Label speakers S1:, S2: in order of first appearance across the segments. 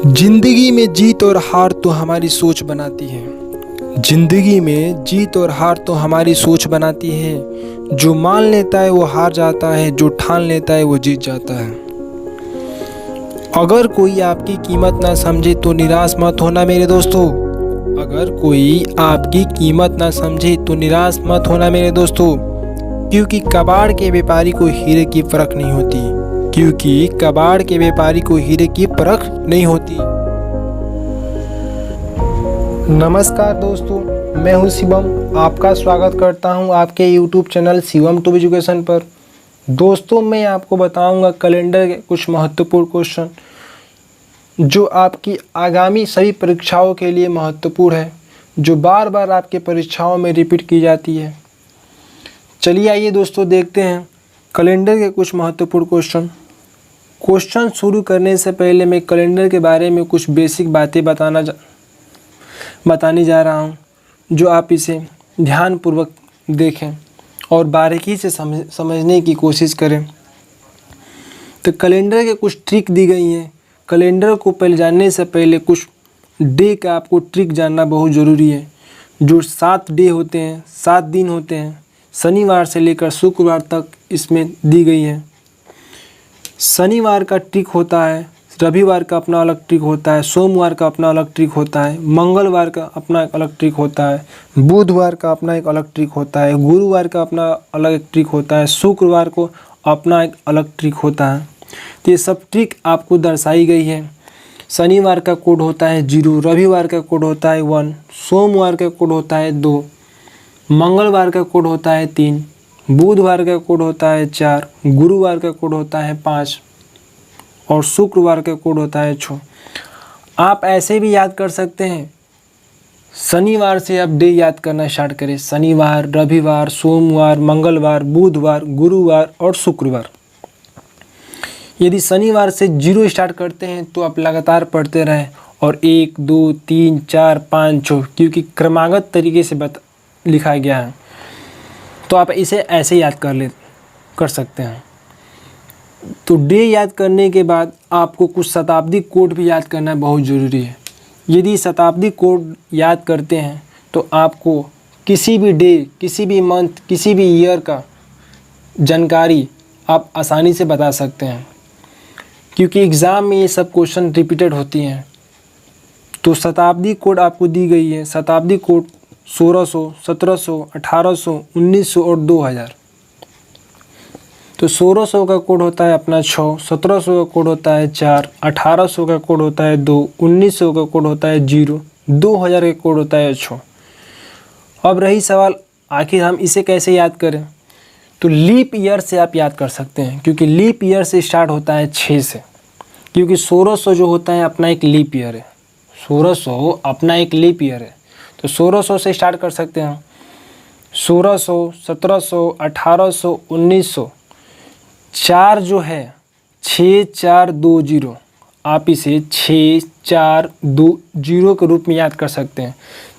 S1: जिंदगी में जीत और हार तो हमारी सोच बनाती है। जिंदगी में जीत और हार तो हमारी सोच बनाती है। जो मान लेता है वो हार जाता है, जो ठान लेता है वो जीत जाता है। अगर कोई आपकी कीमत ना समझे तो निराश मत होना मेरे दोस्तों। अगर कोई आपकी कीमत ना समझे तो निराश मत होना मेरे दोस्तों। क्योंकि कबाड़ के व्यापारी को हीरे की परख नहीं होती। क्योंकि कबाड़ के व्यापारी को हीरे की परख नहीं होती। नमस्कार दोस्तों, मैं हूं शिवम। आपका स्वागत करता हूं आपके YouTube channel Shivam to education पर। दोस्तों, मैं आपको बताऊंगा कैलेंडर के कुछ महत्वपूर्ण क्वेश्चन जो आपकी आगामी सभी परीक्षाओं के लिए महत्वपूर्ण है, जो बार बार आपके परीक्षाओं में रिपीट की जाती है। चलिए आइए दोस्तों देखते हैं कैलेंडर के कुछ महत्वपूर्ण क्वेश्चन शुरू करने से पहले मैं कैलेंडर के बारे में कुछ बेसिक बातें बताने जा रहा हूं, जो आप इसे ध्यानपूर्वक देखें और बारीकी से समझने की कोशिश करें। तो कैलेंडर के कुछ ट्रिक दी गई हैं। कैलेंडर को पहले जानने से पहले कुछ डे का आपको ट्रिक जानना बहुत ज़रूरी है। जो 7 डे होते हैं, 7 दिन होते हैं, शनिवार से लेकर शुक्रवार तक इसमें दी गई है। शनिवार का ट्रिक होता है, रविवार का अपना अलग ट्रिक होता है, सोमवार का अपना अलग ट्रिक होता है, मंगलवार का अपना एक अलग ट्रिक होता है, बुधवार का अपना एक अलग ट्रिक होता है, गुरुवार का अपना अलग एक ट्रिक होता है, शुक्रवार को अपना एक अलग ट्रिक होता है। तो ये सब ट्रिक आपको दर्शाई गई है। शनिवार का कोड होता है 0, रविवार का कोड होता है 1, सोमवार का कोड होता है 2, मंगलवार का कोड होता है 3, बुधवार का कोड होता है 4, गुरुवार का कोड होता है 5 और शुक्रवार का कोड होता है 6। आप ऐसे भी याद कर सकते हैं। शनिवार से आप डे याद करना स्टार्ट करें। शनिवार, रविवार, सोमवार, मंगलवार, बुधवार, गुरुवार और शुक्रवार। यदि शनिवार से 0 स्टार्ट करते हैं तो आप लगातार पढ़ते रहें और 1, 2, 3, 4, 5, 6 क्योंकि क्रमागत तरीके से लिखा गया है, तो आप इसे ऐसे याद कर सकते हैं। तो डे याद करने के बाद आपको कुछ शताब्दी कोड भी याद करना बहुत ज़रूरी है। यदि शताब्दी कोड याद करते हैं तो आपको किसी भी डे, किसी भी मंथ, किसी भी ईयर का जानकारी आप आसानी से बता सकते हैं, क्योंकि एग्ज़ाम में ये सब क्वेश्चन रिपीटेड होती हैं। तो शताब्दी कोड आपको दी गई है। शताब्दी कोड 1600, 1700, 1800, 1900 और 2000। तो 1600 का कोड होता है अपना 6, 1700 का कोड होता है 4, 1800 का कोड होता है 2, 1900 का कोड होता है 0, 2000 का कोड होता है 6। अब रही सवाल आखिर हम इसे कैसे याद करें। तो लीप ईयर से आप याद कर सकते हैं, क्योंकि लीप ईयर से स्टार्ट होता है 6 से, क्योंकि 1600 जो होता है अपना एक लीप ईयर है। 1600 अपना एक लीप ईयर है, तो 1600 से स्टार्ट कर सकते हैं। 1600, 1700, 1800, 1900, 4 जो है 6420, आप इसे 6420 के रूप में याद कर सकते हैं।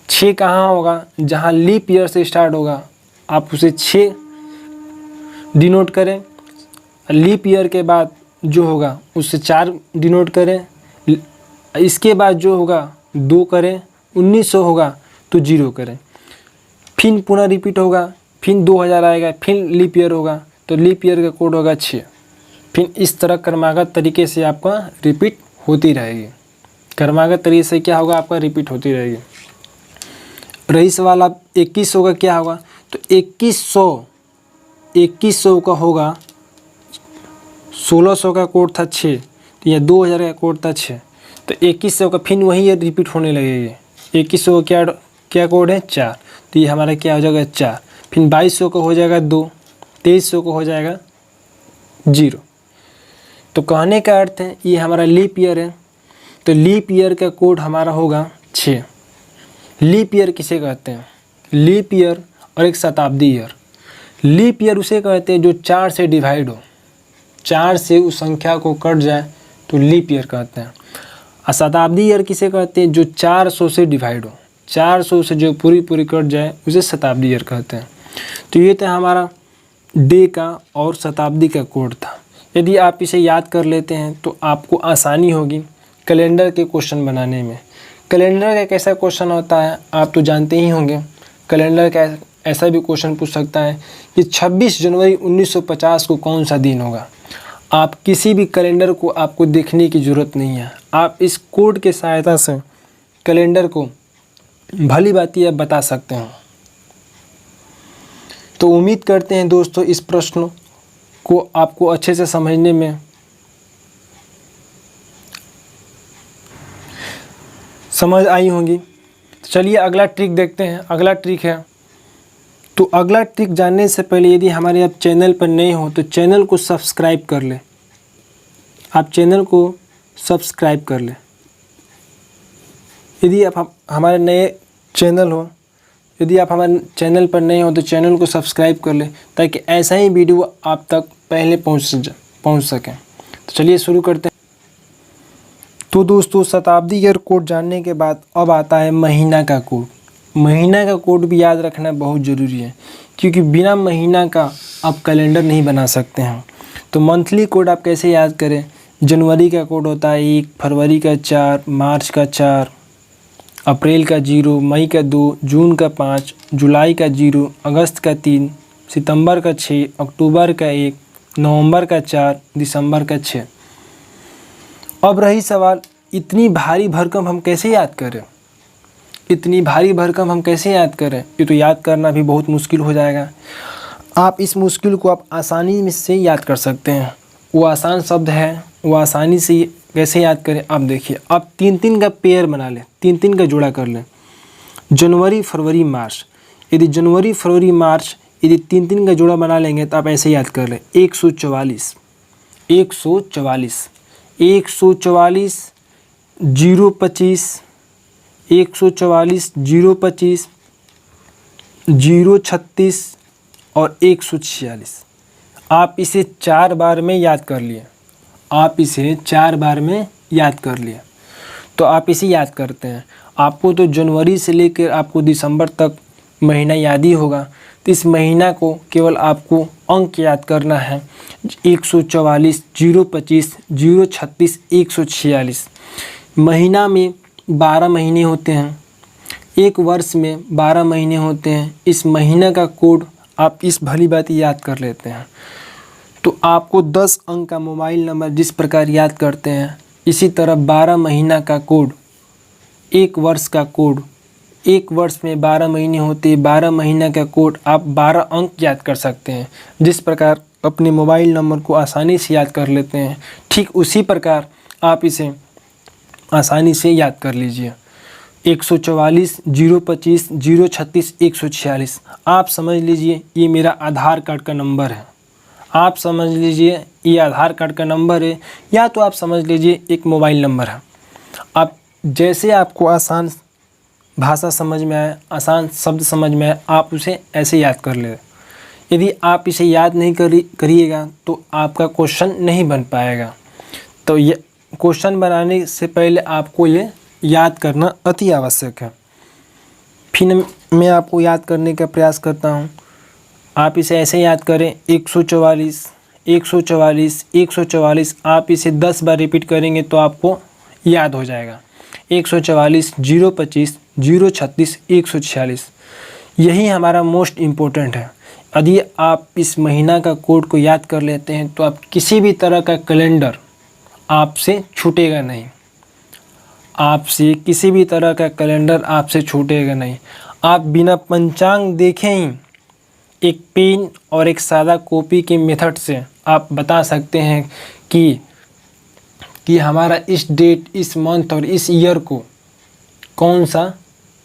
S1: 6 कहाँ होगा, जहाँ लीप ईयर से स्टार्ट होगा आप उसे 6 डिनोट करें। लीप ईयर के बाद जो होगा उससे 4 डिनोट करें। इसके बाद जो होगा 2 करें। 1900 होगा तो 0 करें। फिर पुनः रिपीट होगा, फिर 2000 आएगा, फिर लीप ईयर होगा तो लीप ईयर का कोड होगा 6। फिर इस तरह क्रमागत तरीके से आपका रिपीट होती रहेगी। क्रमागत तरीके से क्या होगा, आपका रिपीट होती रहेगी। रही सवाल आप 2100 का क्या होगा, तो 2100 का होगा 1600 का कोड था 6, तो यह 2000 का कोड था 6, तो 2100 का फिर वही रिपीट होने लगेगी। 2100 का क्या कोड है 4, तो ये हमारा क्या हो जाएगा 4। फिर 2200 का हो जाएगा 2, 2300 को हो जाएगा 0। तो कहने का अर्थ है ये हमारा लीप ईयर है, तो लीप ईयर का कोड हमारा होगा 6। लीप ईयर किसे कहते हैं, लीप ईयर और एक शताब्दी ईयर। लीप ईयर उसे कहते हैं जो 4 से डिवाइड हो, 4 से उस संख्या को कट जाए तो लीप ईयर कहते हैं। और शताब्दी ईयर किसे कहते हैं, जो 400 से डिवाइड हो, 400 से जो पूरी कट जाए उसे शताब्दी ईयर कहते हैं। तो ये था हमारा डे का और शताब्दी का कोड था। यदि आप इसे याद कर लेते हैं तो आपको आसानी होगी कैलेंडर के क्वेश्चन बनाने में। कैलेंडर का कैसा क्वेश्चन होता है आप तो जानते ही होंगे। कैलेंडर का ऐसा भी क्वेश्चन पूछ सकता है कि 26 जनवरी 1950 को कौन सा दिन होगा। आप किसी भी कैलेंडर को आपको देखने की ज़रूरत नहीं है, आप इस कोड के सहायता से कैलेंडर को भली भांति आप बता सकते हैं। तो उम्मीद करते हैं दोस्तों इस प्रश्न को आपको अच्छे से समझने में समझ आई होंगी। तो चलिए अगला ट्रिक देखते हैं। अगला ट्रिक है, तो अगला ट्रिक जानने से पहले यदि हमारे आप चैनल पर नए हो तो चैनल को सब्सक्राइब कर लें। आप चैनल को सब्सक्राइब कर लें। यदि आप हमारे नए चैनल हो, यदि आप हमारे चैनल पर नए हो तो चैनल को सब्सक्राइब कर लें ताकि ऐसा ही वीडियो आप तक पहले पहुंच सके। तो चलिए शुरू करते हैं। तो दोस्तों शताब्दी ईयर कोड जानने के बाद अब आता है महीना का कोड। महीना का कोड भी याद रखना बहुत ज़रूरी है क्योंकि बिना महीना का आप कैलेंडर नहीं बना सकते हैं। तो मंथली कोड आप कैसे याद करें। जनवरी का कोड होता है 1, फरवरी का 4, मार्च का 4, अप्रैल का 0, मई का 2, जून का 5, जुलाई का 0, अगस्त का 3, सितंबर का 6, अक्टूबर का 1, नवंबर का 4, दिसंबर का 6। अब रही सवाल, इतनी भारी भरकम हम कैसे याद करें। इतनी भारी भरकम हम कैसे याद करें, ये तो याद करना भी बहुत मुश्किल हो जाएगा। आप इस मुश्किल को आप आसानी से याद कर सकते हैं। वो आसान शब्द है, वो आसानी से कैसे याद करें आप देखिए। आप 3-3 का पेयर बना लें, 3-3 का जोड़ा कर लें। जनवरी, फरवरी, मार्च। यदि जनवरी, फरवरी, मार्च यदि 3-3 का जोड़ा बना लेंगे तो आप ऐसे याद कर लें 144, 144, 144, 025, 144, 025, 036 और 146। आप इसे 4 बार में याद कर लिए। आप इसे 4 बार में याद कर लिए। तो आप इसे याद करते हैं। आपको तो जनवरी से लेकर आपको दिसंबर तक महीना याद ही होगा। तो इस महीना को केवल आपको अंक याद करना है 144, 025, 036, 146। महीना में 12 महीने होते हैं, एक वर्ष में 12 महीने होते हैं। इस महीना का कोड आप इस भली बात याद कर लेते हैं। तो आपको 10 अंक का मोबाइल नंबर जिस प्रकार याद करते हैं इसी तरह 12 महीना का कोड, एक वर्ष का कोड, एक वर्ष में 12 महीने होते हैं, 12 महीना का कोड आप 12 अंक याद कर सकते हैं। जिस प्रकार अपने मोबाइल नंबर को आसानी से याद कर लेते हैं ठीक उसी प्रकार आप इसे आसानी से याद कर लीजिए। 144, 025, 036, 146। आप समझ लीजिए ये मेरा आधार कार्ड का नंबर है। आप समझ लीजिए ये आधार कार्ड का नंबर है, या तो आप समझ लीजिए एक मोबाइल नंबर है। आप जैसे आपको आसान भाषा समझ में आए, आसान शब्द समझ में आए, आप उसे ऐसे याद कर ले। यदि आप इसे याद नहीं करिएगा तो आपका क्वेश्चन नहीं बन पाएगा। तो ये क्वेश्चन बनाने से पहले आपको ये याद करना अति आवश्यक है। फिर मैं आपको याद करने का प्रयास करता हूँ। आप इसे ऐसे याद करें 144, 144, 144। आप इसे 10 बार रिपीट करेंगे तो आपको याद हो जाएगा। 144, 025, 036, 146। यही हमारा मोस्ट इम्पोर्टेंट है। यदि आप इस महीना का कोड को याद कर लेते हैं तो आप किसी भी तरह का कैलेंडर आपसे छूटेगा नहीं। आपसे किसी भी तरह का कैलेंडर आपसे छूटेगा नहीं। आप बिना पंचांग देखे ही एक पेन और एक सादा कॉपी के मेथड से आप बता सकते हैं कि हमारा इस डेट, इस मंथ और इस ईयर को कौन सा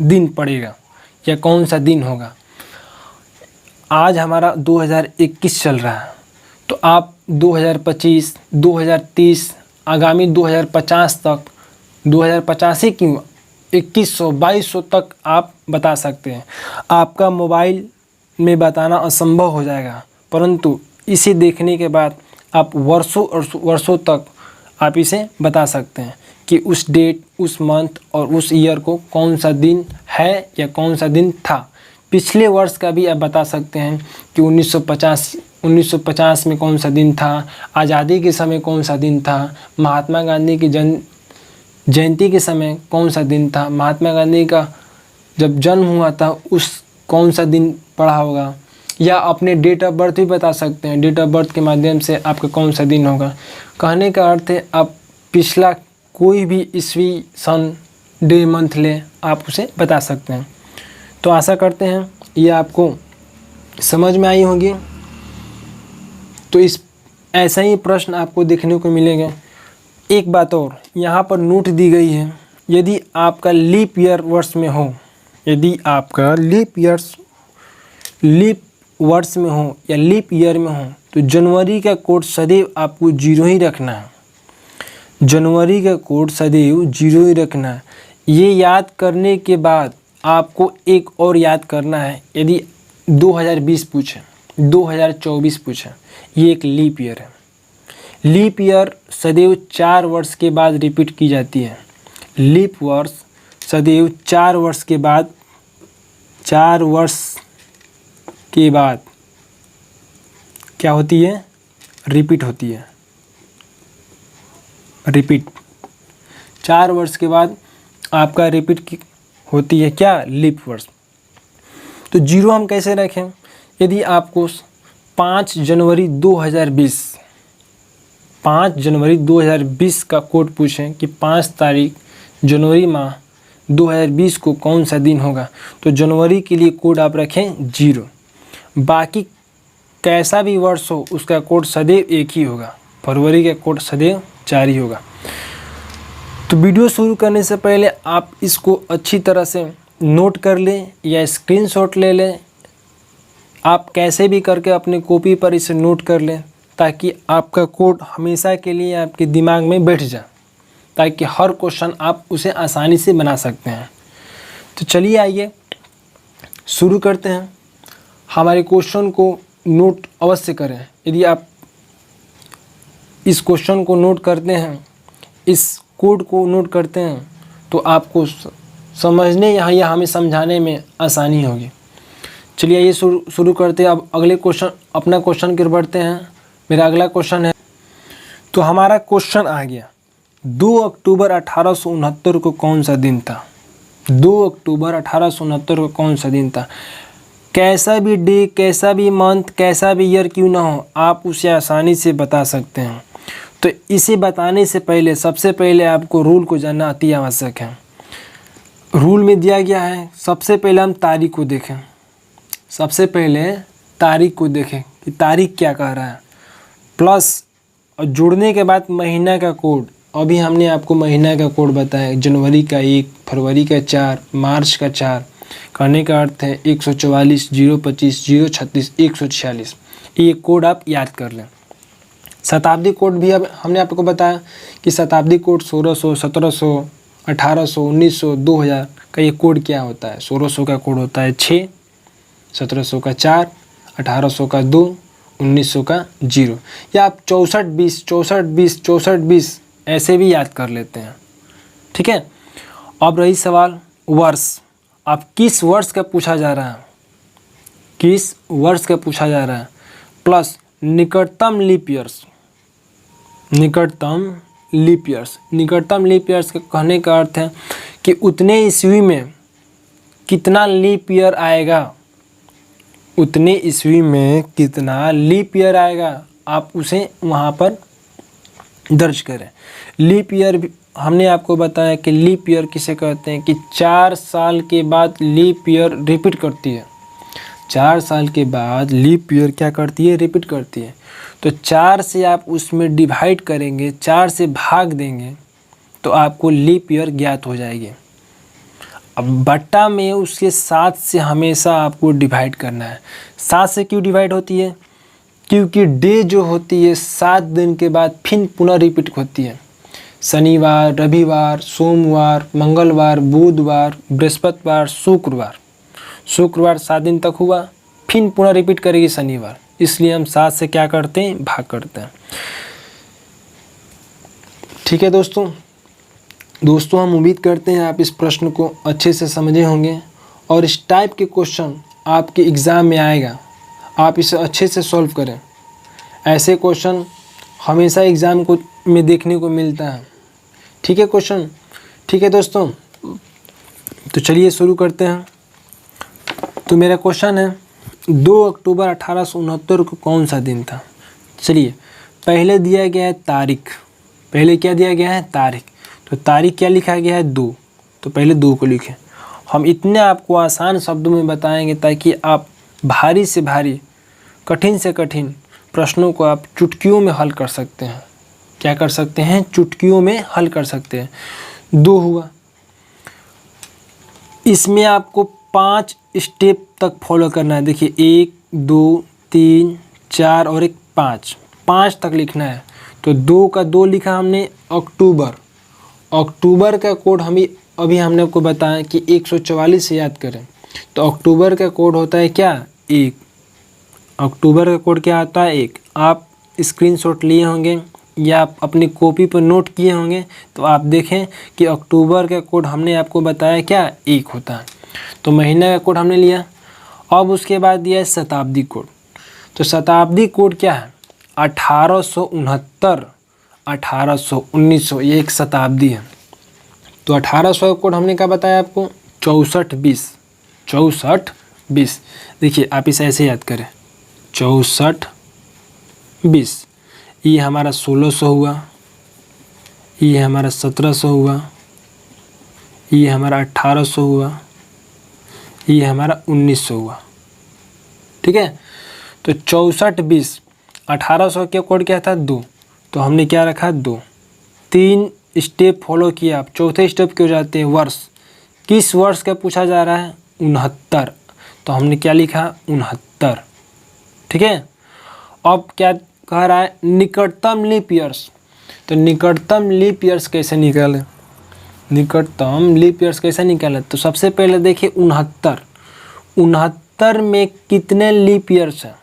S1: दिन पड़ेगा या कौन सा दिन होगा। आज हमारा 2021 चल रहा है, तो आप 2025, 2030, आगामी 2050 तक, 2050 ही क्यों, 2100, 2200 तक आप बता सकते हैं। आपका मोबाइल में बताना असंभव हो जाएगा, परंतु इसे देखने के बाद आप वर्षों और वर्षों तक आप इसे बता सकते हैं कि उस डेट, उस मंथ और उस ईयर को कौन सा दिन है या कौन सा दिन था। पिछले वर्ष का भी आप बता सकते हैं कि 1950 में कौन सा दिन था, आज़ादी के समय कौन सा दिन था, महात्मा गांधी की जयंती के समय कौन सा दिन था, महात्मा गांधी का जब जन्म हुआ था उस कौन सा दिन पड़ा होगा, या अपने डेट ऑफ बर्थ भी बता सकते हैं, डेट ऑफ बर्थ के माध्यम से आपका कौन सा दिन होगा। कहने का अर्थ है आप पिछला कोई भी ईस्वी सन डे मंथ ले आप उसे बता सकते हैं। तो आशा करते हैं ये आपको समझ में आई होगी। तो इस ऐसा ही प्रश्न आपको देखने को मिलेंगे। एक बात और यहाँ पर नोट दी गई है, यदि आपका लीप ईयर वर्ष में हो, यदि आपका लीप वर्ष में हो या लीप ईयर में हो तो जनवरी का कोड सदैव आपको 0 ही रखना है। जनवरी का कोड सदैव 0 ही रखना है। ये याद करने के बाद आपको एक और याद करना है। यदि 2020 पूछे, 2024 पूछे, ये एक लीप ईयर है। लीप ईयर सदैव 4 वर्ष के बाद रिपीट की जाती है। लीप वर्ष सदैव 4 वर्ष के बाद, 4 वर्ष के बाद क्या होती है, रिपीट होती है। रिपीट 4 वर्ष के बाद आपका रिपीट होती है क्या, लीप वर्ष। तो 0 हम कैसे रखें, यदि आपको 5 जनवरी 2020 का कोड पूछें कि 5 तारीख जनवरी माह 2020 को कौन सा दिन होगा, तो जनवरी के लिए कोड आप रखें 0। बाकी कैसा भी वर्ष हो उसका कोड सदैव एक ही होगा। फरवरी का कोड सदैव 4 ही होगा। तो वीडियो शुरू करने से पहले आप इसको अच्छी तरह से नोट कर लें या स्क्रीनशॉट ले लें। आप कैसे भी करके अपने कॉपी पर इसे नोट कर लें ताकि आपका कोड हमेशा के लिए आपके दिमाग में बैठ जाए, ताकि हर क्वेश्चन आप उसे आसानी से बना सकते हैं। तो चलिए आइए शुरू करते हैं। हमारे क्वेश्चन को नोट अवश्य करें। यदि आप इस क्वेश्चन को नोट करते हैं, इस कोड को नोट करते हैं, तो आपको समझने या हमें समझाने में आसानी होगी। चलिए ये शुरू करते हैं। अब अगले क्वेश्चन, अपना क्वेश्चन की ओर बढ़ते हैं। मेरा अगला क्वेश्चन है, तो हमारा क्वेश्चन आ गया 2 अक्टूबर 1869 को कौन सा दिन था। 2 अक्टूबर 1869 को कौन सा दिन था। कैसा भी डे, कैसा भी मंथ, कैसा भी ईयर क्यों ना हो, आप उसे आसानी से बता सकते हैं। तो इसे बताने से पहले सबसे पहले आपको रूल को जानना अति आवश्यक है। रूल में दिया गया है, सबसे पहले हम तारीख को देखें। सबसे पहले तारीख को देखें कि तारीख क्या कह रहा है, प्लस और जुड़ने के बाद महीना का कोड। अभी हमने आपको महीना का कोड बताया, जनवरी का 1, फरवरी का 4, मार्च का 4। कहने का अर्थ है 144, 025, 036, 146। ये कोड आप याद कर लें। शताब्दी कोड भी अब हमने आपको बताया कि शताब्दी कोड 1600, 1700, 1800, 1900, 2000 का ये कोड क्या होता है। 1600 का कोड होता है 6, 1700 का 4, 1800 का 2, 1900 का 0। या आप 64-20, 64-20, 64-20 ऐसे भी याद कर लेते हैं। ठीक है। अब रही सवाल वर्ष। अब किस वर्ष का पूछा जा रहा है, किस वर्ष का पूछा जा रहा है, प्लस निकटतम लीप ईयर्स। निकटतम लीप ईयर्स, निकटतम लीप ईयर्स का कहने का अर्थ है कि उतने ईस्वी में कितना लीप ईयर आएगा, उतने ईस्वी में कितना लीप ईयर आएगा, आप उसे वहाँ पर दर्ज करें। लीप ईयर हमने आपको बताया कि लीप ईयर किसे कहते हैं कि 4 साल के बाद लीप ईयर रिपीट करती है। 4 साल के बाद लीप ईयर क्या करती है, रिपीट करती है। तो 4 से आप उसमें डिवाइड करेंगे, 4 से भाग देंगे तो आपको लीप ईयर ज्ञात हो जाएगी। अब बट्टा में उसके 7 से हमेशा आपको डिवाइड करना है। 7 से क्यों डिवाइड होती है, क्योंकि डे जो होती है 7 दिन के बाद फिर पुनः रिपीट होती है। शनिवार, रविवार, सोमवार, मंगलवार, बुधवार, बृहस्पतिवार, शुक्रवार। शुक्रवार 7 दिन तक हुआ, फिर पुनः रिपीट करेगी शनिवार। इसलिए हम 7 से क्या करते हैं, भाग करते हैं। ठीक है दोस्तों हम उम्मीद करते हैं आप इस प्रश्न को अच्छे से समझे होंगे और इस टाइप के क्वेश्चन आपके एग्ज़ाम में आएगा, आप इसे अच्छे से सॉल्व करें। ऐसे क्वेश्चन हमेशा एग्ज़ाम में देखने को मिलता है। ठीक ठीक है क्वेश्चन। ठीक है दोस्तों, तो चलिए शुरू करते हैं। तो मेरा क्वेश्चन है 2 अक्टूबर 1869 को कौन सा दिन था। चलिए, पहले दिया गया है तारीख, पहले क्या दिया गया है तारीख, तो तारीख क्या लिखा गया है 2, तो पहले 2 को लिखें। हम इतने आपको आसान शब्दों में बताएंगे ताकि आप भारी से भारी, कठिन से कठिन प्रश्नों को आप चुटकियों में हल कर सकते हैं। क्या कर सकते हैं, चुटकियों में हल कर सकते हैं। 2 हुआ, इसमें आपको 5 स्टेप तक फॉलो करना है। देखिए 1 2 3 4 और एक 5 तक लिखना है। तो 2 का 2 लिखा हमने अक्टूबर, अक्टूबर का कोड अभी हमने आपको बताया कि 144 से याद करें। तो अक्टूबर का कोड होता है क्या 1, अक्टूबर का कोड क्या आता है 1। आप स्क्रीनशॉट लिए होंगे या आप अपनी कॉपी पर नोट किए होंगे, तो आप देखें कि अक्टूबर का कोड हमने आपको बताया क्या 1 होता है। तो महीने का कोड हमने लिया। अब उसके बाद दिया है शताब्दी कोड। तो शताब्दी कोड क्या है 1869, 1800, 1900, ये एक शताब्दी है। तो 1800 का कोड हमने क्या बताया आपको 6420, 6420। देखिए आप इसे ऐसे याद करें 6420। ये हमारा 1600 हुआ, ये हमारा 1700 हुआ, ये हमारा 1800 हुआ, ये हमारा 1900 हुआ। ठीक है, तो 6420, 1800 के कोड क्या था 2, तो हमने क्या रखा 2। 3 स्टेप फॉलो किया। आप चौथे स्टेप क्यों जाते हैं वर्ष, किस वर्ष का पूछा जा रहा है 69, तो हमने क्या लिखा 69। ठीक है, अब क्या कह रहा है निकटतम लीप ईयर्स। तो निकटतम लीप ईयर्स कैसे निकालें, निकटतम लीप ईयर्स कैसे निकालें। तो सबसे पहले देखिए 69, 69 में कितने लीप ईयर्स हैं,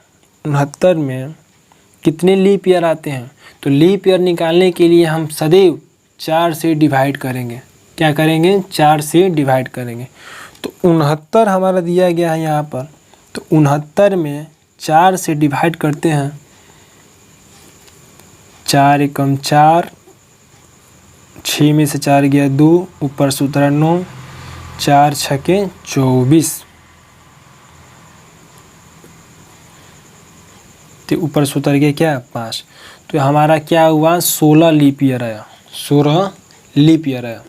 S1: 69 में कितने लीप ईयर आते हैं। तो लीप ईयर निकालने के लिए हम सदैव 4 से डिवाइड करेंगे। क्या करेंगे 4 से डिवाइड करेंगे। तो 69 हमारा दिया गया है यहाँ पर, तो 69 में 4 से डिवाइड करते हैं। 4 एकम 4, 6 में से 4 गया 2, ऊपर से उतरा 9, 4 छके 24, तो ऊपर से उतर गया क्या 5। तो हमारा क्या हुआ 16 लीप ईयर आया, 16 लीप ईयर आया।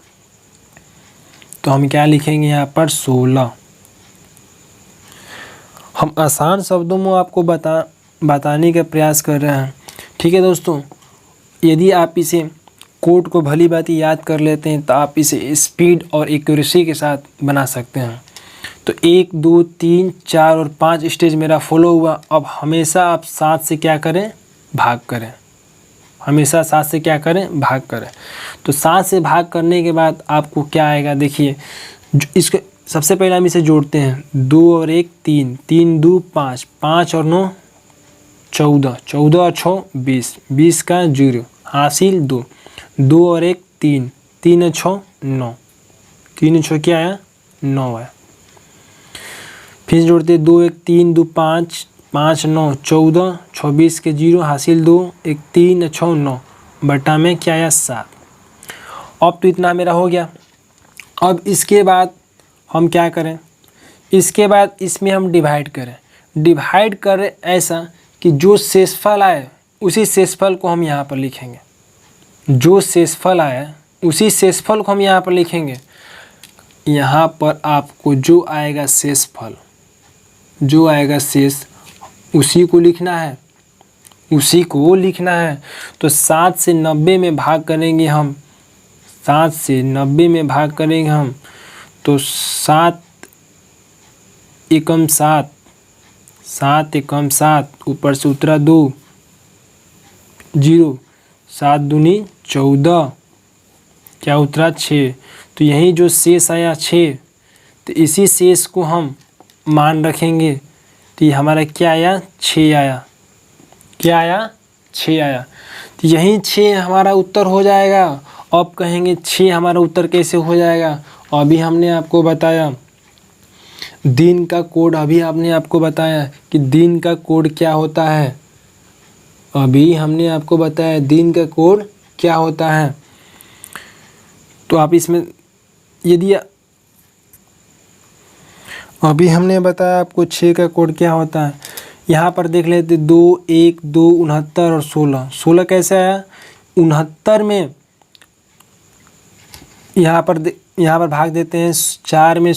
S1: तो हम क्या लिखेंगे यहाँ पर 16। हम आसान शब्दों में आपको बताने का प्रयास कर रहे हैं। ठीक है दोस्तों, यदि आप इसे कोड को भली भांति याद कर लेते हैं तो आप इसे स्पीड और एक्यूरेसी के साथ बना सकते हैं। तो 1 2 3 4 और 5 स्टेज मेरा फॉलो हुआ। अब हमेशा आप 7 से क्या करें भाग करें, हमेशा 7 से क्या करें भाग करें। तो 7 से भाग करने के बाद आपको क्या आएगा देखिए, इसके सबसे पहले हम इसे जोड़ते हैं 2 और 1 3, 3 2 5, 5 और 9 14, 14 और 6 20, 20 का 0 हासिल 2, 2 और 1 3, 3 और 6 9, 3 और 6 क्या आया 9 आया। फिर जोड़ते 2 1 3 2 5, 5 9 14, 26 के 0 हासिल 2, 1 3 6 9 बटा में क्या आया 7। अब तो इतना मेरा हो गया। अब इसके बाद हम क्या करें, इसके बाद इसमें हम डिवाइड करें। डिवाइड करें ऐसा कि जो शेषफल आए उसी शेषफल को हम यहाँ पर लिखेंगे, जो शेषफल आए उसी शेषफल को हम यहाँ पर लिखेंगे। यहाँ पर आपको जो आएगा शेषफल, जो आएगा शेष उसी को लिखना है, उसी को लिखना है। तो 7 से 90 में भाग करेंगे हम, 7 से 90 में भाग करेंगे हम। तो 7 एकम 7, 7 एकम 7, ऊपर से उतरा 2 0, 7 दूनी 14, क्या उतरा 6। तो यही जो शेष आया 6, तो इसी शेष को हम मान रखेंगे। तो ये हमारा क्या आया 6 आया, क्या आया 6 आया। तो यही 6 हमारा उत्तर हो जाएगा। अब कहेंगे 6 हमारा उत्तर कैसे हो जाएगा। अभी हमने आपको बताया दिन का कोड, अभी आपने आपको बताया कि दिन का कोड क्या होता है। अभी हमने आपको बताया दिन का कोड क्या होता है। तो आप इसमें यदि अभी हमने बताया आपको 6 का कोड क्या होता है, यहाँ पर देख लेते 2, 1, 2, 69 और 16। 16 कैसे आया, 69 में यहाँ पर भाग देते हैं 4 में,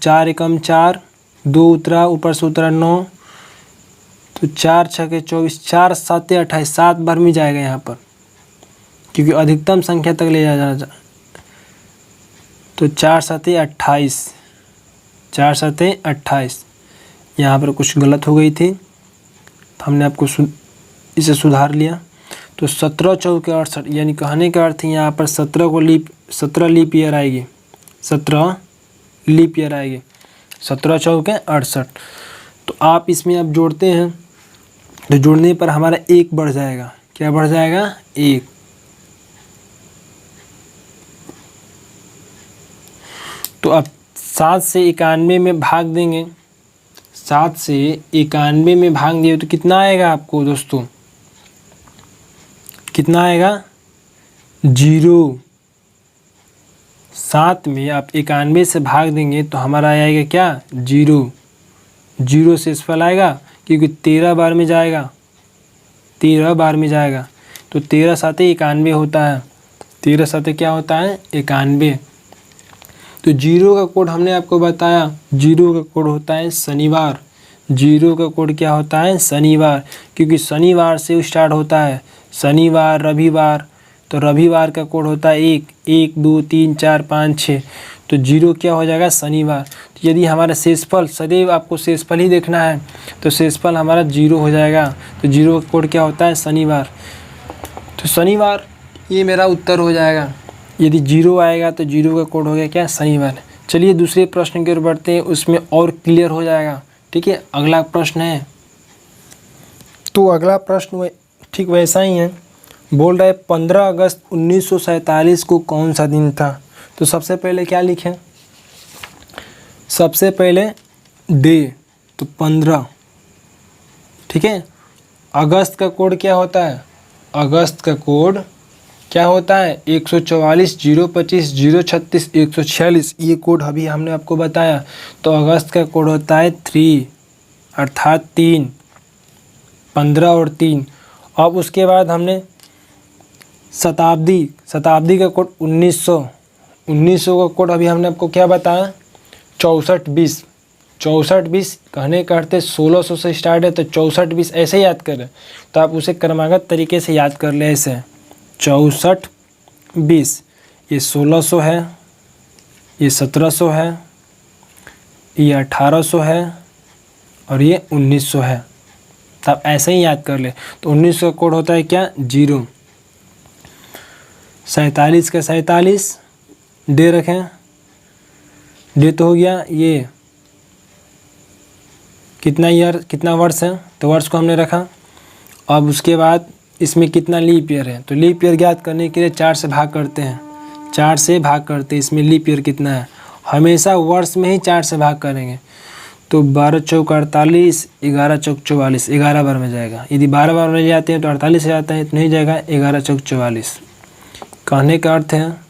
S1: 4 एकम 4, 2 उतरा, ऊपर से उतरा 9, तो 4 छके 24, 4 साते 28, 7 बार में जाएगा यहाँ पर, क्योंकि अधिकतम संख्या तक ले जाना। तो 4 साते 28, 4 साते 28, यहाँ पर कुछ गलत हो गई थी, हमने आपको इसे सुधार लिया। तो 17 चौके 68, यानी कहने का अर्थ यहाँ पर 17 लीप ईयर आएगी, 17 लीप ईयर आएगी, 17 चौके 68। तो आप इसमें अब जोड़ते हैं, तो जोड़ने पर हमारा 1 बढ़ जाएगा। क्या बढ़ जाएगा, 1। तो अब 7 से 91 में भाग देंगे, 7 से 91 में भाग दिए तो कितना आएगा आपको दोस्तों, कितना आएगा, 0। 7 में आप 91 से भाग देंगे तो हमारा आएगा क्या, 0। 0 से शेषफल आएगा, क्योंकि 13 बार में जाएगा, 13 बार में जाएगा। तो 13 साते 91 होता है, 13 साते क्या होता है, 91। तो 0 का कोड हमने आपको बताया, 0 का कोड होता है शनिवार। 0 का कोड क्या होता है, शनिवार, क्योंकि शनिवार से स्टार्ट होता है, शनिवार, रविवार। तो रविवार का कोड होता है 1, 1, 2, 3, 4, 5, 6। तो 0 क्या हो जाएगा, शनिवार। तो यदि हमारा शेषफल, सदैव आपको शेषफल ही देखना है, तो शेषफल हमारा 0 हो जाएगा। तो 0 का कोड क्या होता है, शनिवार। तो शनिवार ये मेरा उत्तर हो जाएगा। यदि 0 आएगा तो 0 का कोड हो गया क्या, शनिवार। चलिए दूसरे प्रश्न की ओर बढ़ते हैं, उसमें और क्लियर हो जाएगा। ठीक है, अगला प्रश्न है, तो अगला प्रश्न ठीक वैसा ही है। बोल रहा है 15 अगस्त 1947 को कौन सा दिन था। तो सबसे पहले क्या लिखें, सबसे पहले डे, तो 15। ठीक है, अगस्त का कोड क्या होता है, अगस्त का कोड क्या होता है, 144, 025, 036, 146। ये कोड अभी हमने आपको बताया। तो अगस्त का कोड होता है 3, अर्थात 3, 15 और 3। अब उसके बाद हमने शताब्दी का कोड 1900 का कोड अभी हमने आपको क्या बताया, 6420। 6420 कहने का अर्थ है 1600 से स्टार्ट है, तो 6420 ऐसे याद करें। तो आप उसे क्रमागत तरीके से याद कर ले, ऐसे 6420। ये 1600 है, ये 1700 है, ये 1800 है और ये 1900 है। तो आप ऐसे ही याद कर ले। तो 1900 का कोड होता है क्या, 0। 47 का 47, डे रखें, डे तो हो गया। ये कितना ईयर, कितना वर्ष है, तो वर्ष को हमने रखा। अब उसके बाद इसमें कितना लीप ईयर है, तो लीप ईयर ज्ञात करने के लिए 4 से भाग करते हैं, 4 से भाग करते हैं। इसमें लीप ईयर कितना है, हमेशा वर्ष में ही 4 से भाग करेंगे। तो 12 चौक 48, 11 चौक 44, 11 बार में जाएगा। यदि 12 बार में जाते हैं तो 48 से जाता है, तो नहीं जाएगा, 11 चौक 44। कहने का अर्थ है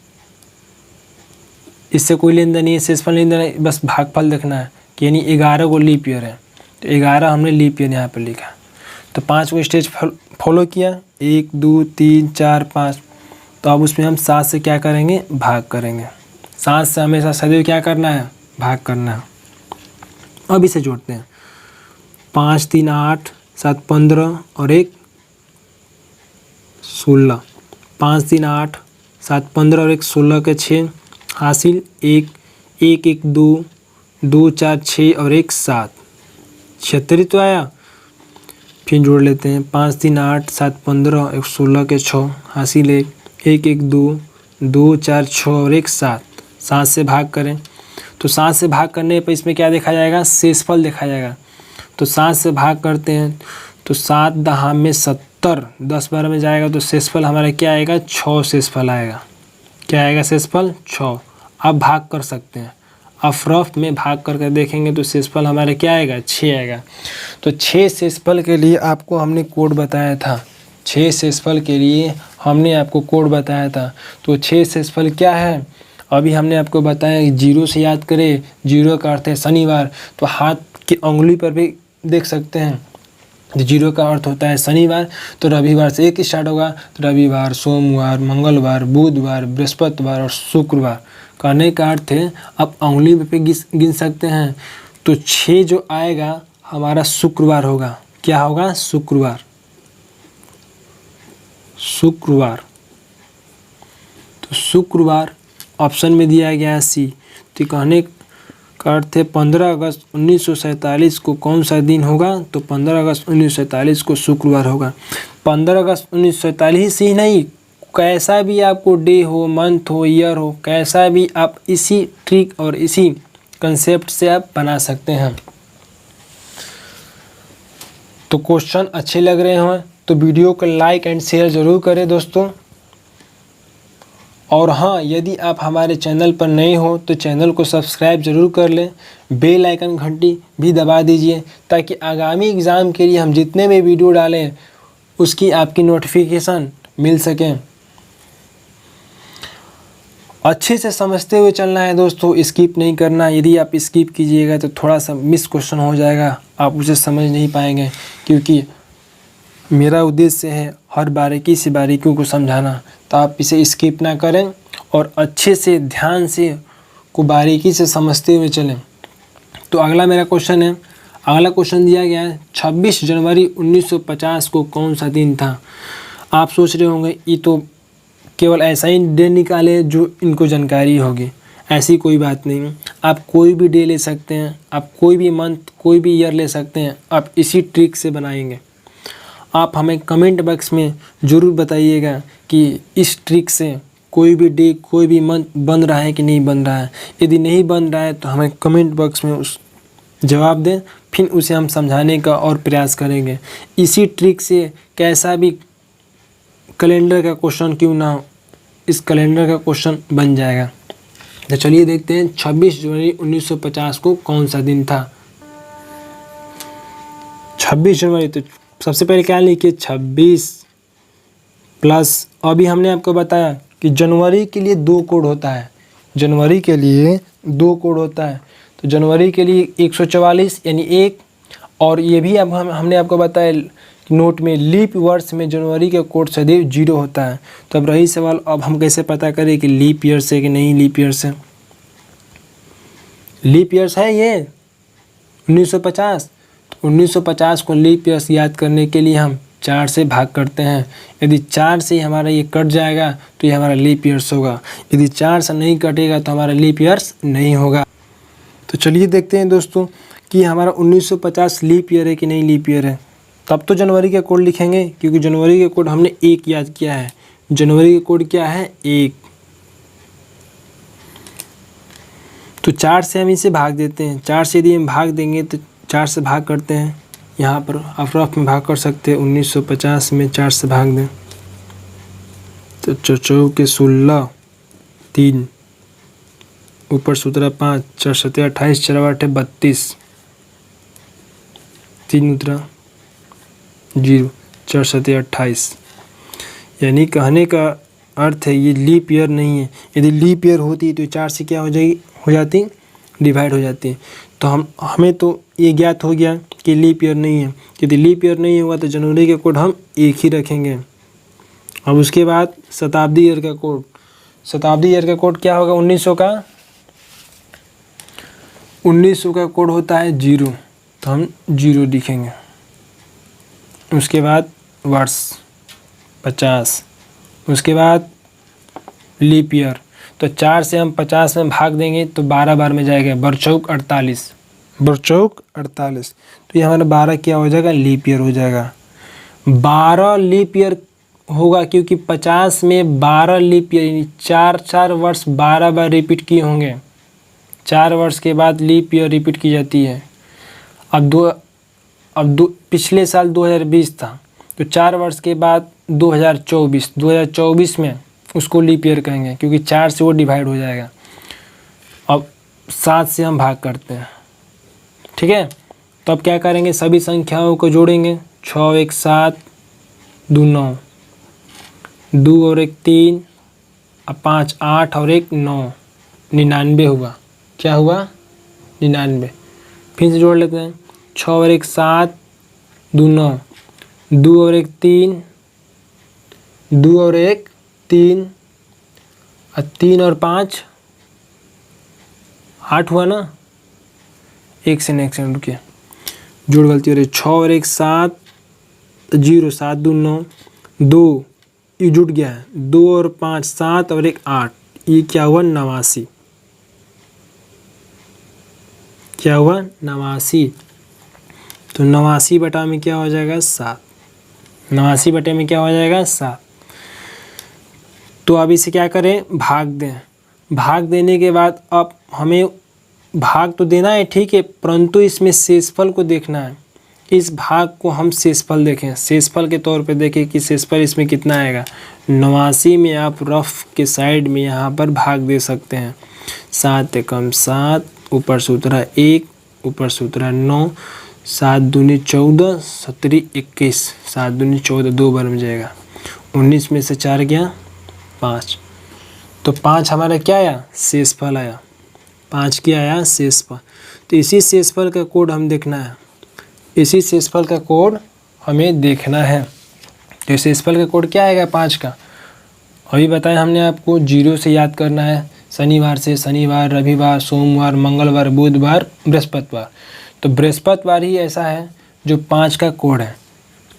S1: इससे कोई लेन देन नहीं है, शेषफल नहीं देना है, बस भागफल देखना है कि यानी 11 को लीप ईयर है, तो 11 हमने लीप ईयर यहाँ पर लिखा। तो 5 को स्टेज फॉलो किया, 1, 2, 3, 4, 5। तो अब उसमें हम 7 से क्या करेंगे, भाग करेंगे। 7 से हमेशा सदैव क्या करना है, भाग करना है। अब इसे जोड़ते हैं, 5, 3, 8, 7, 15 और 1 16। 5, 3, 8, 7, 15 और 1 16 के 6 हासिल, 1, 1, 1, 2, 2, 4, 6 और 1 7, 76 तो आया। फिर जोड़ लेते हैं, 5, 3, 8, 7, 15, 1 16 के 6 हासिल, 1, 1, 1, 2, 2, 4, 6 और 1 7। 7 से भाग करें, तो 7 से भाग करने पर इसमें क्या देखा जाएगा, शेषफल देखा जाएगा। तो 7 से भाग करते हैं, तो 7 दहा में 70, 10 बार में जाएगा, तो शेषफल हमारा क्या आएगा, 6 शेषफल आएगा। क्या आएगा, शेषफल 6। अब भाग कर सकते हैं, अब रफ में भाग करके देखेंगे तो शेषफल हमारे क्या आएगा, 6 आएगा। तो 6 शेषफल के लिए आपको हमने कोड बताया था, 6 शेषफल के लिए हमने आपको कोड बताया था। तो 6 शेषफल क्या है अभी हमने आपको बताया कि 0 से याद करें। 0 का अर्थ है शनिवार, तो हाथ की उंगली पर भी देख सकते हैं। तो 0 का अर्थ होता है शनिवार, तो रविवार से 1 स्टार्ट होगा। तो रविवार, सोमवार, मंगलवार, बुधवार, बृहस्पतिवार और शुक्रवार। कहने का अर्थ है आप उंगली पे गिन सकते हैं। तो 6 जो आएगा हमारा शुक्रवार होगा। क्या होगा? शुक्रवार। शुक्रवार, तो शुक्रवार ऑप्शन में दिया गया है सी। तो कहने का अर्थ है 15 अगस्त 1947 को कौन सा दिन होगा? तो 15 अगस्त 1947 को शुक्रवार होगा। 15 अगस्त 1947 ही नहीं, कैसा भी आपको डे हो, मंथ हो, ईयर हो, कैसा भी आप इसी ट्रिक और इसी कंसेप्ट से आप बना सकते हैं। तो क्वेश्चन अच्छे लग रहे हैं तो वीडियो को लाइक एंड शेयर ज़रूर करें दोस्तों। और हाँ, यदि आप हमारे चैनल पर नए हो तो चैनल को सब्सक्राइब ज़रूर कर लें, बेल आइकन घंटी भी दबा दीजिए ताकि आगामी एग्ज़ाम के लिए हम जितने भी वीडियो डालें उसकी आपकी नोटिफिकेशन मिल सके। अच्छे से समझते हुए चलना है दोस्तों, स्किप नहीं करना। यदि आप स्किप कीजिएगा तो थोड़ा सा मिस क्वेश्चन हो जाएगा, आप उसे समझ नहीं पाएंगे। क्योंकि मेरा उद्देश्य है हर बारीकी से बारीकियों को समझाना, तो आप इसे स्किप ना करें और अच्छे से ध्यान से को बारीकी से समझते हुए चलें। तो अगला मेरा क्वेश्चन है, अगला क्वेश्चन दिया गया है 26 जनवरी 1950 को कौन सा दिन था? आप सोच रहे होंगे ये तो केवल ऐसा ही डे निकाले जो इनको जानकारी होगी। ऐसी कोई बात नहीं, आप कोई भी डे ले सकते हैं, आप कोई भी मंथ, कोई भी ईयर ले सकते हैं, आप इसी ट्रिक से बनाएंगे। आप हमें कमेंट बॉक्स में ज़रूर बताइएगा कि इस ट्रिक से कोई भी डे, कोई भी मंथ बन रहा है कि नहीं बन रहा है। यदि नहीं बन रहा है तो हमें कमेंट बॉक्स में उस जवाब दें, फिर उसे हम समझाने का और प्रयास करेंगे। इसी ट्रिक से कैसा भी कैलेंडर का क्वेश्चन क्यों ना हो, इस कैलेंडर का क्वेश्चन बन जाएगा। तो चलिए देखते हैं 26 जनवरी 1950 को कौन सा दिन था। 26 जनवरी, तो सबसे पहले क्या लिखिए 26 प्लस, अभी हमने आपको बताया कि जनवरी के लिए 2 कोड होता है। जनवरी के लिए 2 कोड होता है। तो जनवरी के लिए 144 यानी 1, और ये भी अब हमने आपको बताया नोट में लीप वर्ष में जनवरी का कोड सदैव 0 होता है। तो अब रही सवाल, अब हम कैसे पता करें कि लीप ईयर से कि नहीं लीप ईयर से? लीप ईयर्स है ये 1950। तो 1950 को लीप ईयर्स याद करने के लिए हम 4 से भाग करते हैं। यदि 4 से हमारा ये कट जाएगा तो ये हमारा लीप ईयर्स होगा। यदि 4 से नहीं कटेगा तो हमारा लीप ईयर्स नहीं होगा। तो चलिए देखते हैं दोस्तों कि हमारा 1950 लीप ईयर है कि नहीं लीप ईयर है। तब तो जनवरी का कोड लिखेंगे, क्योंकि जनवरी का कोड हमने 1 याद किया है। जनवरी का कोड क्या है? 1। तो 4 से हम इसे भाग देते हैं। 4 से यदि हम भाग देंगे तो 4 से भाग करते हैं, यहाँ पर आप रफ में भाग कर सकते हैं। 1950 में 4 से भाग दें तो 4 के 16, 3 ऊपर सूत्रा 5, 4 7 28, 4 8 32, 3 उतरा 0, 4 7 28। यानी कहने का अर्थ है ये लीप ईयर नहीं है। यदि लीप ईयर होती तो 4 से क्या हो जाती? डिवाइड हो जाती है। तो हमें तो ये ज्ञात हो गया कि लीप ईयर नहीं है। यदि लीप ईयर नहीं होगा तो जनवरी का कोड हम 1 ही रखेंगे। अब उसके बाद शताब्दी ईयर का कोड, शताब्दी ईयर का कोड क्या होगा? 1900 का 1900 का कोड होता है 0, तो हम 0 लिखेंगे। उसके बाद वर्ष 50, उसके बाद लीप ईयर। तो 4 से हम 50 में भाग देंगे तो 12 बार में जाएगा, बरचौक 48, बरचौक 48। तो ये हमारा 12 क्या हो जाएगा? लीप ईयर हो जाएगा। 12 लीप ईयर होगा क्योंकि 50 में 12 लीप ईयर यानी 4 वर्ष 12 बार रिपीट किए होंगे। 4 वर्ष के बाद लीप ईयर रिपीट की जाती है। अब पिछले साल 2020 था, तो 4 वर्ष के बाद 2024 में उसको लीप ईयर कहेंगे, क्योंकि 4 से वो डिवाइड हो जाएगा। अब 7 से हम भाग करते हैं, ठीक है। तो अब क्या करेंगे? सभी संख्याओं को जोड़ेंगे। 6 1 7 2 9, 2 और 1 3, अब 5 8 और 1 9, 99 हुआ। क्या हुआ? 99। फिर से जोड़ लेते हैं। 6 और 1 7, 2 9, 2 और 1 3, 2 और 1 3, और 3 और 5 8 हुआ ना। एक सेकंड रुकिए, जोड़ गलती हो रही। 6 और 1 7, 0 7 2 9, 2 ये जुट गया है। 2 और 5 7 और 1 8, ये क्या हुआ? 89। क्या हुआ? 89। तो 89 बटा में क्या हो जाएगा? 7। 89 बटे में क्या हो जाएगा? 7। तो अब इसे क्या करें? भाग दें। भाग देने के बाद अब हमें भाग तो देना है, ठीक है, परंतु इसमें शेषफल को देखना है। इस भाग को हम शेषफल देखें, शेषफल के तौर पे देखें कि शेषफल इसमें कितना आएगा। 89 में आप रफ के साइड में यहाँ पर भाग दे सकते हैं। 7 एकम 7, ऊपर सूत्रा 1, ऊपर सूत्रा 9, 7 दूनी 14, 17 21, 7 दूनी 14, 2 बार में जाएगा। 19 में से 4 गया 5, तो 5 हमारा क्या आया? शेषफल आया। 5 क्या आया? शेषफल। तो इसी शेषफल का कोड हम देखना है, इसी शेषफल का कोड हमें देखना है। तो शेषफल का कोड क्या आएगा 5 का? अभी बताया हमने आपको, 0 से याद करना है। शनिवार से शनिवार, रविवार, सोमवार, मंगलवार, बुधवार, बृहस्पतिवार। तो बृहस्पतिवार ही ऐसा है जो 5 का कोड है।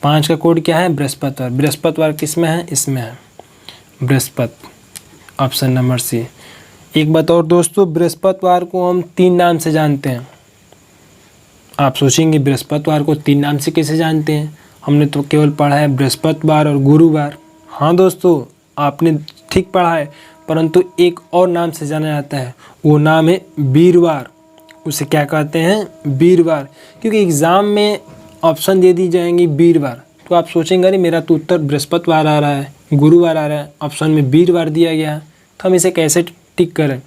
S1: 5 का कोड क्या है? बृहस्पतिवार। बृहस्पतिवार किस में है? इसमें है, बृहस्पति, ऑप्शन नंबर सी। एक बात और दोस्तों, बृहस्पतिवार को हम 3 नाम से जानते हैं। आप सोचेंगे बृहस्पतिवार को 3 नाम से कैसे जानते हैं? हमने तो केवल पढ़ा है बृहस्पतिवार और गुरुवार। हाँ दोस्तों, आपने ठीक पढ़ा है, परंतु एक और नाम से जाना जाता है, वो नाम है वीरवार। उसे क्या कहते हैं? वीरवार। क्योंकि एग्ज़ाम में ऑप्शन दे दी जाएंगी वीरवार, तो आप सोचेंगे अरे मेरा तो उत्तर बृहस्पतिवार आ रहा है, गुरुवार आ रहा है, ऑप्शन में वीरवार दिया गया है, तो हम इसे कैसे टिक करें?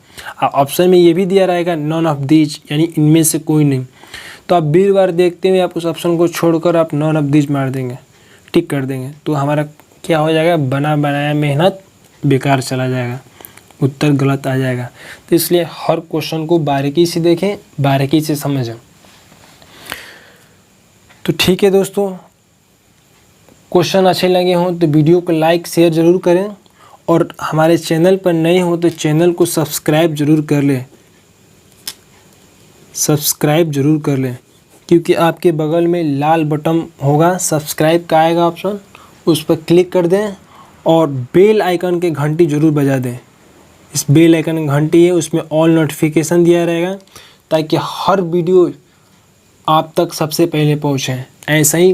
S1: ऑप्शन में ये भी दिया रहेगा नॉन ऑफ दीज, यानी इनमें से कोई नहीं। तो आप वीरवार देखते हुए आप उस ऑप्शन को छोड़कर आप नॉन ऑफ दीज मार देंगे, टिक कर देंगे, तो हमारा क्या हो जाएगा? बना बनाया मेहनत बेकार चला जाएगा, उत्तर गलत आ जाएगा। तो इसलिए हर क्वेश्चन को बारीकी से देखें, बारीकी से समझें। तो ठीक है दोस्तों, क्वेश्चन अच्छे लगे हों तो वीडियो को लाइक शेयर ज़रूर करें, और हमारे चैनल पर नए हो तो चैनल को सब्सक्राइब ज़रूर कर लें, सब्सक्राइब ज़रूर कर लें, क्योंकि आपके बगल में लाल बटन होगा सब्सक्राइब का आएगा ऑप्शन, उस पर क्लिक कर दें और बेल आइकन के घंटी ज़रूर बजा दें। इस बेल आइकन घंटी है, उसमें ऑल नोटिफिकेशन दिया रहेगा, ताकि हर वीडियो आप तक सबसे पहले पहुँचे। ऐसा ही